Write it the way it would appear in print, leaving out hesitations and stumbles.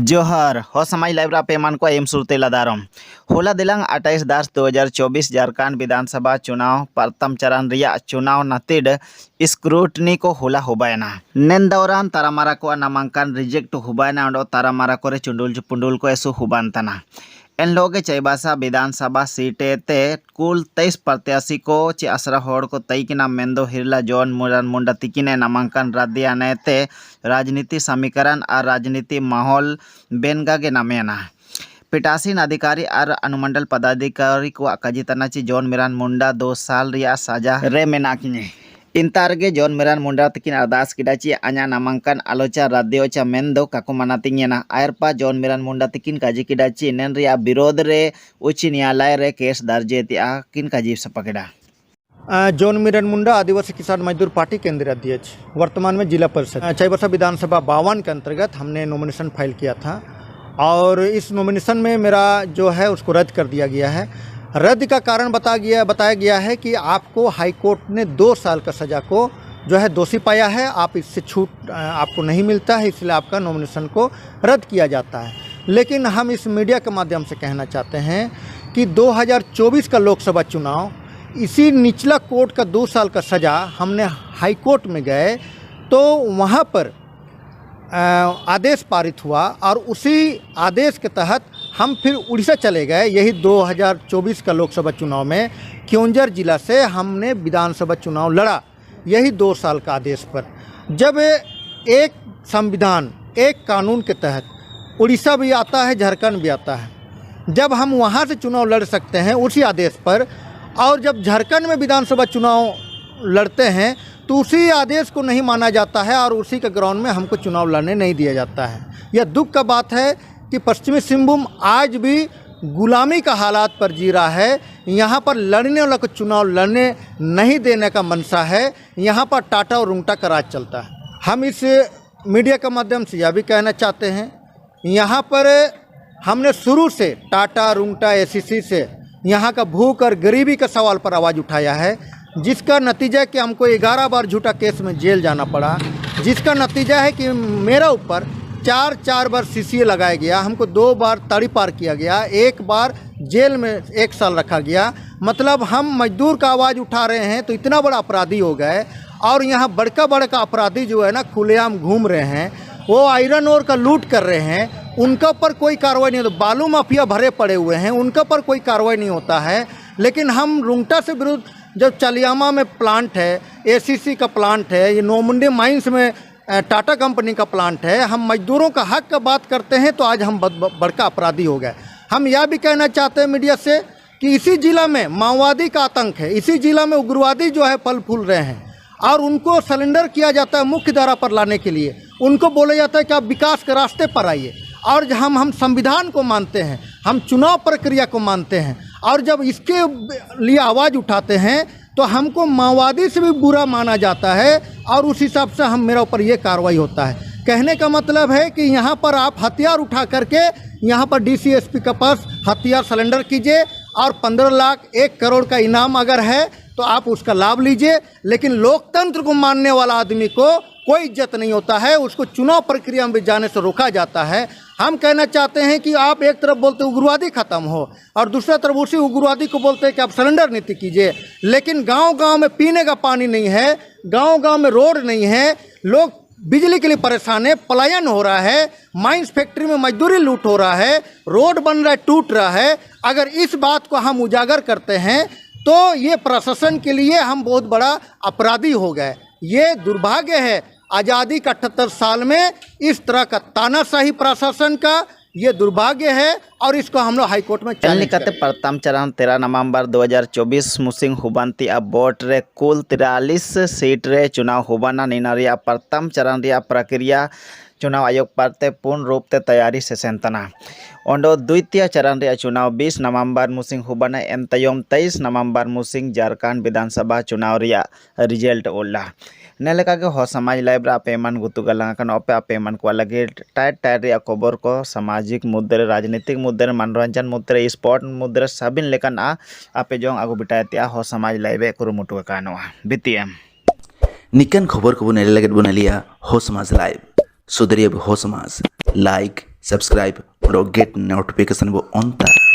जोहर हो समाज लाइव पेमान को एम सुरते लदारम होला दिलंग 28 10 2024 झारखंड विधानसभा चुनाव प्रथम चरण रिया चुनाव नतीड स्क्रूटनी को होला हुबायना नेन दौरान तारामारा को नामांकन रिजेक्ट हुबायना और तारामारा को चुंडुल पुंडुल को ऐसु हुबान तना इन लोगों के चाईबासा विधानसभा सीटे ते कुल 23 प्रत्याशी को चे असरा होड़ को तई के नाम मेंदो हिरला जॉन मुरान मुंडा तिकिने नामांकन रद्दिया नेते राजनीति समीकरण और राजनीति माहौल बेनगा के नामेना पीठासीन अधिकारी और अनुमंडल पदाधिकारी को कजितना ची जॉन मिरान मुंडा 2 साल रिया सजा रे मेनाकिने इंतारगे जॉन मिरान मुंडा तकिन अरदास किडाची अन्या नामांकन आलोचा राद्योचा मेंदो काको मनातिंगेना आयरपा जॉन मिरान मुंडा तकिन काजी किडाची नेन रिया विरोध रे उच्च न्यायालय रे केस दर्ज तिया किन काजी सपकेडा जॉन मिरान मुंडा आदिवासी किसान मजदूर पार्टी केंद्रीय अध्यक्ष वर्तमान में जिला परिषद चाईबासा विधानसभा 52 के अंतर्गत हमने नॉमिनेशन फाइल किया था और इस नॉमिनेशन में मेरा जो है उसको रद्द कर दिया गया है। रद्द का कारण बताया गया है कि आपको हाई कोर्ट ने 2 साल का सज़ा को जो है दोषी पाया है, आप इससे छूट आपको नहीं मिलता है, इसलिए आपका नॉमिनेशन को रद्द किया जाता है। लेकिन हम इस मीडिया के माध्यम से कहना चाहते हैं कि 2024 का लोकसभा चुनाव इसी निचला कोर्ट का 2 साल का सज़ा हमने हाई कोर्ट में गए तो वहाँ पर आदेश पारित हुआ और उसी आदेश के तहत हम फिर उड़ीसा चले गए। यही 2024 का लोकसभा चुनाव में क्योंझर जिला से हमने विधानसभा चुनाव लड़ा, यही 2 साल का आदेश पर। जब एक संविधान एक कानून के तहत उड़ीसा भी आता है, झारखंड भी आता है, जब हम वहाँ से चुनाव लड़ सकते हैं उसी आदेश पर, और जब झारखंड में विधानसभा चुनाव लड़ते हैं तो उसी आदेश को नहीं माना जाता है और उसी के ग्राउंड में हमको चुनाव लड़ने नहीं दिया जाता है। यह दुख का बात है कि पश्चिमी सिंहभूम आज भी गुलामी का हालात पर जी रहा है। यहाँ पर लड़ने वाला को चुनाव लड़ने नहीं देने का मंशा है। यहाँ पर टाटा और रुंगटा का राज चलता है। हम इस मीडिया के माध्यम से यह भी कहना चाहते हैं, यहाँ पर हमने शुरू से टाटा रुंगटा एसीसी से यहाँ का भूख और गरीबी का सवाल पर आवाज़ उठाया है, जिसका नतीजा है कि हमको 11 बार झूठा केस में जेल जाना पड़ा, जिसका नतीजा है कि मेरा ऊपर 4 बार सीसीए लगाया गया, हमको 2 बार ताड़ी पार किया गया, 1 बार जेल में 1 साल रखा गया। मतलब हम मजदूर का आवाज़ उठा रहे हैं तो इतना बड़ा अपराधी हो गए। और यहाँ बड़का अपराधी जो है ना खुलेआम घूम रहे हैं, वो आयरन ओर का लूट कर रहे हैं, उनका पर कोई कार्रवाई नहीं होता। बालू माफिया भरे पड़े हुए हैं, उनका पर कोई कार्रवाई नहीं होता है। लेकिन हम रुंगटा से विरुद्ध, जब चलियामा में प्लांट है, एसीसी का प्लांट है, ये नोमुंडी माइंस में टाटा कंपनी का प्लांट है, हम मजदूरों का हक का बात करते हैं तो आज हम बड़का अपराधी हो गए। हम यह भी कहना चाहते हैं मीडिया से कि इसी जिला में माओवादी का आतंक है, इसी जिला में उग्रवादी जो है फल फूल रहे हैं और उनको सरेंडर किया जाता है मुख्य धारा पर लाने के लिए। उनको बोला जाता है कि आप विकास के रास्ते पर आइए। और हम संविधान को मानते हैं, हम चुनाव प्रक्रिया को मानते हैं, और जब इसके लिए आवाज़ उठाते हैं तो हमको माओवादी से भी बुरा माना जाता है और उस हिसाब से मेरा ऊपर ये कार्रवाई होता है। कहने का मतलब है कि यहाँ पर आप हथियार उठा करके यहाँ पर डीसीएसपी के पास हथियार सरेंडर कीजिए और 15 लाख 1 करोड़ का इनाम अगर है तो आप उसका लाभ लीजिए। लेकिन लोकतंत्र को मानने वाला आदमी को कोई इज्जत नहीं होता है, उसको चुनाव प्रक्रिया में जाने से रोका जाता है। हम कहना चाहते हैं कि आप एक तरफ बोलते उग्रवादी खत्म हो और दूसरा तरफ उसी उग्रवादी को बोलते हैं कि आप सरेंडर नीति कीजिए। लेकिन गांव-गांव में पीने का पानी नहीं है, गांव-गांव में रोड नहीं है, लोग बिजली के लिए परेशान है, पलायन हो रहा है, माइंस फैक्ट्री में मजदूरी लूट हो रहा है, रोड बन रहा है, टूट रहा है। अगर इस बात को हम उजागर करते हैं तो ये प्रशासन के लिए हम बहुत बड़ा अपराधी हो गए। ये दुर्भाग्य है, आज़ादी का 78 साल में इस तरह का तानाशाही प्रशासन का ये दुर्भाग्य है और इसको हम लोग हाईकोर्ट में चैलेंज करते हैं। प्रथम चरण 13 नवंबर 2024 मुसिंग हुबंती अब बोट रे कुल 43 सीट रे चुनाव हुबाना निनारिया प्रथम चरण रिया प्रक्रिया चुनाव आयोग पार्ते पूर्ण रूप से तैयारी से सेंतना ओंडो द्वितीय चरण रे चुनाव 20 नवंबर मुसिंग हुबाना एम तयम 23 नवंबर मुसिंग झारखंड विधानसभा चुनाव रिया रिजल्ट ओला नेलेका के हो समाज लाइव पेमान गुतु गलांगन ओपे पेमान को लगे टाइट रिया खबर को सामाजिक मुद्दे राजनीतिक मुद्दे मनोरंजन मुद्दे स्पोर्ट मुद्दे सबिन लेकन आपे जोंग आगु बिटाया हो समाज लाइव कुरुमुटु कानोआ बीटीएम निकन खबर को नेले लगे बनालिया हो समाज लाइव सुधरिया हो समाज लाइक subscribe और get notification वो on था।